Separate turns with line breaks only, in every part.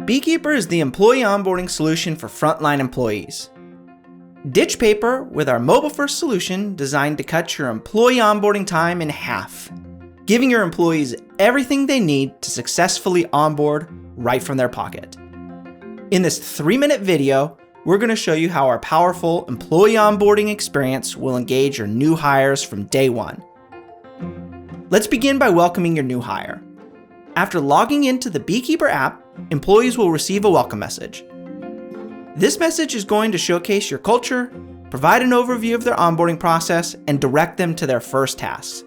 Beekeeper is the employee onboarding solution for frontline employees. Ditch paper with our mobile-first solution designed to cut your employee onboarding time in half, giving your employees everything they need to successfully onboard right from their pocket. In this 3-minute video, we're going to show you how our powerful employee onboarding experience will engage your new hires from day one. Let's begin by welcoming your new hire. After logging into the Beekeeper app, employees will receive a welcome message. This message is going to showcase your culture, provide an overview of their onboarding process, and direct them to their first tasks.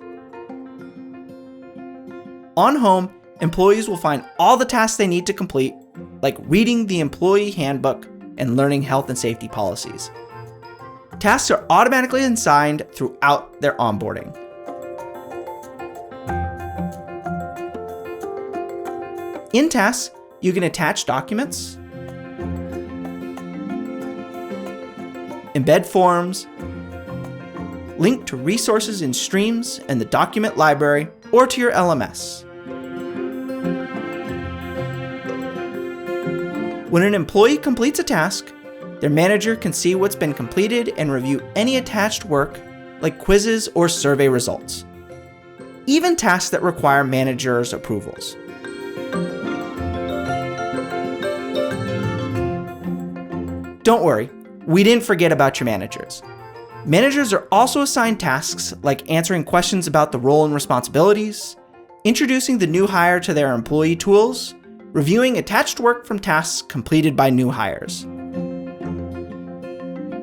On home, employees will find all the tasks they need to complete, like reading the employee handbook and learning health and safety policies. Tasks are automatically assigned throughout their onboarding. In tasks, you can attach documents, embed forms, link to resources in Streams and the document library, or to your LMS. When an employee completes a task, their manager can see what's been completed and review any attached work, like quizzes or survey results, even tasks that require managers' approvals. Don't worry, we didn't forget about your managers. Managers are also assigned tasks like answering questions about the role and responsibilities, introducing the new hire to their employee tools, reviewing attached work from tasks completed by new hires.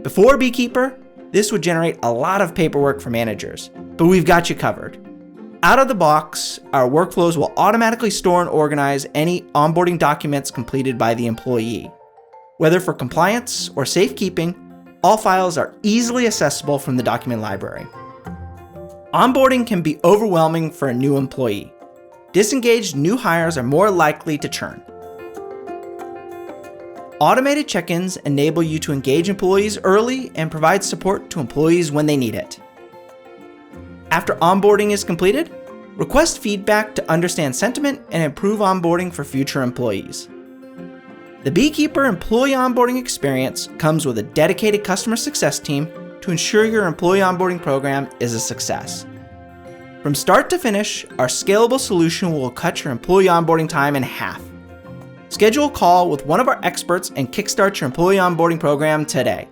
Before Beekeeper, this would generate a lot of paperwork for managers, but we've got you covered. Out of the box, our workflows will automatically store and organize any onboarding documents completed by the employee. Whether for compliance or safekeeping, all files are easily accessible from the document library. Onboarding can be overwhelming for a new employee. Disengaged new hires are more likely to churn. Automated check-ins enable you to engage employees early and provide support to employees when they need it. After onboarding is completed, request feedback to understand sentiment and improve onboarding for future employees. The Beekeeper employee onboarding experience comes with a dedicated customer success team to ensure your employee onboarding program is a success. From start to finish, our scalable solution will cut your employee onboarding time in half. Schedule a call with one of our experts and kickstart your employee onboarding program today.